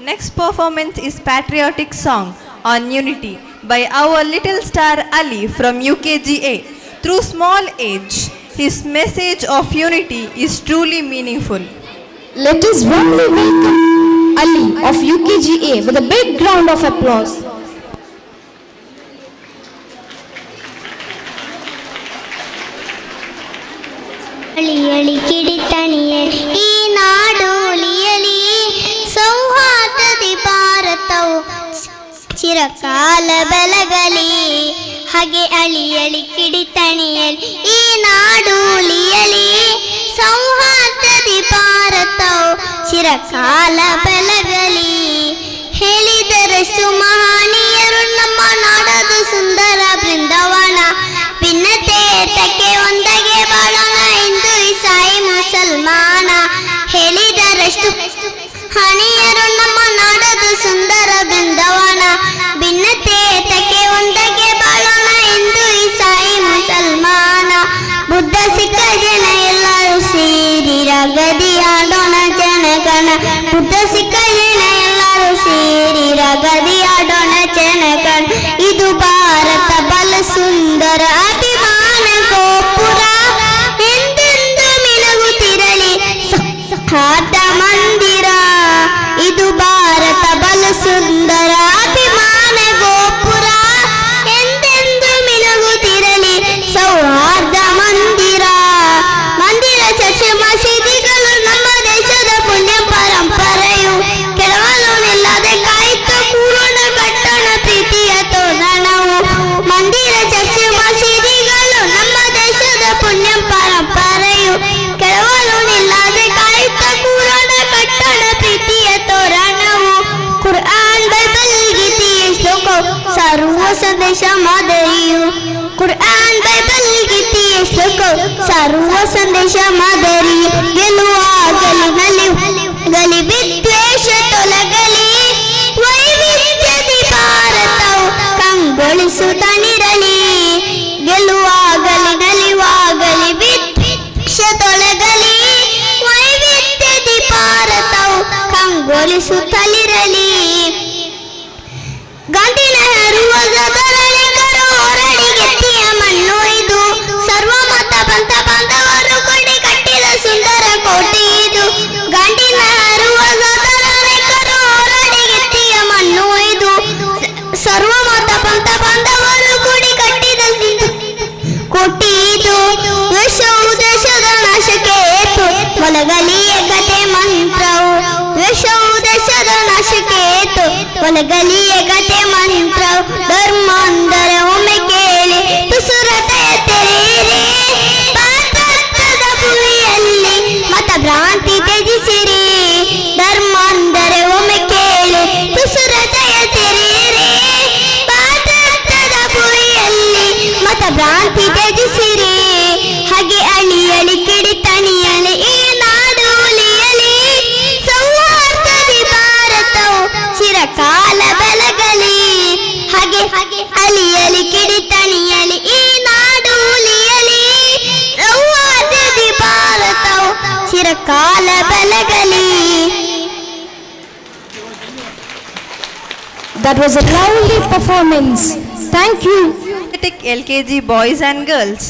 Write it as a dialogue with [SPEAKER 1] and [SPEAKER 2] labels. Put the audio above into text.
[SPEAKER 1] Next performance is patriotic song on unity by our little star Ali from UKGA. Through small age, his message of unity is truly meaningful.
[SPEAKER 2] Let us warmly welcome Ali of UKGA with a big round of applause.
[SPEAKER 3] ಅಳಿಯಳಿ ಕಿಡಿತಣಿಯಲಿ ಈ ನಾಡು ಉಳಿಯಲಿ ಸೌಹಾರ್ದದಿ ಭಾರತವು ಚಿರಕಾಲ ಬೆಳಗಲಿ ಹಾಗೆ ಅಳಿಯಳಿ ಕಿಡಿತಣಿಯಲಿ ಈ ನಾಡು ಉಳಿಯಲಿ ಸೌಹಾರ್ದದಿ ಭಾರತವು ಚಿರಕಾಲ ಬೆಳಗಲಿ ಹೇಳಿದರಷ್ಟು ಮಹನೀಯರು ನಮ್ಮ ನಾಡದು ಸುಂದರ ಬೃಂದಾವನ ಭಿನ್ನತೆ ಏತಕ್ಕೆ ಒಂದಾಗೆ ಬಾಳೋಣ ಹಿಂದೂ ಇಸಾಯಿ ಮುಸಲ್ಮಾನ ಹೇಳಿದರಷ್ಟು ಹಣಿಯರು ನಮ್ಮ ನಾಡದು ಸುಂದರ ಬೃಂದಾವನ ಭಿನ್ನತೆ ಏತಕ್ಕೆ ಒಂದಾಗೆ ಬಾಳೋಣ ಹಿಂದೂ ಇಸಾಯಿ ಮುಸಲ್ಮಾನ ಬುದ್ಧ ಸಿಕ್ಕ ಜನ ಎಲ್ಲರೂ ಸೇರಿ ರಗದಿ ಆಡೋಣ ಜನಗಣ ಬುದ್ಧ ಸಿಕ್ಕ ಜನ ಎಲ್ಲರೂ ಸೇರಿ ರಗದಿ ಆಡೋಣ ಜನಗಣ ಇದು ಭಾರತ ಬಲ ಸುಂದರ ಅಭಿಮಾನ ಗೋಪುರ ಎಂದೆಂದು ಮಿನುಗುತ್ತಿರಲಿ ಸೌಹಾರ್ದ ಮಂದಿರ ಇದು ಭಾರತ ಬಲ ಸುಂದರ ಅಭಿಮಾನ ಗೋಪುರ ಎಂದೆಂದು ಮಿನುಗುತ್ತಿರಲಿ ಸೌಹಾರ್ದ ಮಂದಿರ ಮಂದಿರ ಚರ್ಚೆ ಮಸೀದಿಗಳು ನಮ್ಮ ದೇಶದ ಪುಣ್ಯ ಪರಂಪರೆಯು ಕೆಲವಲು ನಿಲ್ಲದೆ ಕಾಯ್ತು ಕೂರೋಣ ಕಟ್ಟೋಣ ಪ್ರೀತಿಯ ತೋರಣವು ಮಂದಿರ ಚರ್ಚೆ ಮಸೀದಿಗಳು ನಮ್ಮ ದೇಶದ ಪುಣ್ಯ ಪರಂಪರೆಯು ಕೆಲವಲು ನಿಲ್ಲದೆ ಕಾಯ್ತು ಕೂರೋಣ ಕಟ್ಟೋಣ ಪ್ರೀತಿಯ ತೋರಣವು ಕುರ್ಆನ್ ಬೈಬಲ್ ಗೀತೆಯ ಶ್ಲೋಕವು ಸಾರುವ ಸಂದೇಶ ಮಾದರಿಯು ಕುರ್ಆನ್ ಬೈಬಲ್ ಗೀತೆಯ ಶ್ಲೋಕವು ಸಾರುವ ಸಂದೇಶ ಮಾದರಿಯು ಗೆಲುವಾಗಲಿ ನಲಿಗಲಿ ವಿದ್ವೇಷ ತೊಲಗಲಿ ವೈವಿಧ್ಯದಿ ಭಾರತವು ಕಂಗೊಳಿಸುತ್ತನಿರಲಿ ಗೆಲುವಾಗಲಿ ನಲಿವಾಗಲಿ ವಿದ್ವೇಷ ತೊಲಗಲಿ ವೈವಿಧ್ಯದಿ ಭಾರತವು ಕಂಗೊಳಿಸುತ್ತಲಿರಲಿ ಗಾಂಧಿ ನೆಹರು ಧರಣಿಕರು ಹೋರಾಡಿಗೆತ್ತಿಯ ಮಣ್ಣು ಇದು ಸರ್ವಮತ ಪಂಥ ಬಾಂಧವರು ಕೊಡಿ ಕಟ್ಟಿದ ಸುಂದರ ಕೋಟೆ ಇದು ಗಾಂಧಿ ನೆಹರು ಧರಣಿಕರು ಹೋರಾಡಿಗೆತ್ತಿಯ ಮಣ್ಣು ಇದು ಸರ್ವಮತ ಪಂಥ ಬಾಂಧವರು ಕೂಡಿ ಕಟ್ಟಿದ ಕೋಟೆ ಇದು ದ್ವೇಷವು ದೇಶದ ನಾಶಕ್ಕೆ ಏತು ಒಲಗಲಿ ಏಕತೆ ಮಂತ್ರವು ದ್ವೇಷವು ದೇಶದ ನಾಶಕ್ಕೆ ಏತು ಒಲಗಲಿ ಏಕತೆ ಮಂತ್ರವು ಧರ್ಮ ಅಂದರೆ ಒಮ್ಮೆ ಕೇಳಿ ತುಸುರತೆಯ ತೆರೆಯಿರಿ ಭಾರತದ ಭೂಮಿಯಲ್ಲಿ ಮತ ಭ್ರಾಂತಿ ತ್ಯಜಿಸಿರಿ ಧರ್ಮ ಅಂದರೆ ಒಮ್ಮೆ ಕೇಳಿ ತುಸುರತೆಯ ತೆರೆಯಿರಿ ಭಾರತದ ಭೂಮಿಯಲ್ಲಿ ಮತ ಭ್ರಾಂತಿ ತ್ಯಜಿಸಿರಿ ಹಾಗೆ ಅಳಿಯಲಿ ಕಿಡಿತಣಿಯಲಿ ಈ ನಾಡು ಉಳಿಯಲಿ ಸೌಹಾರ್ದದಿ ಭಾರತವು ಚಿರಕಾಲ ಬೆಳಗಲಿ ಹಾಗೆ ಅಳಿಯಲಿ ಕಿಡಿತಣಿಯಲಿ ಈ ನಾಡು ಉಳಿಯಲಿ ಸೌಹಾರ್ದದಿ ಭಾರತವು ಚಿರಕಾಲ ಬೆಳಗಲಿ.
[SPEAKER 2] That was a lovely performance. Thank you.
[SPEAKER 1] LKG boys and girls.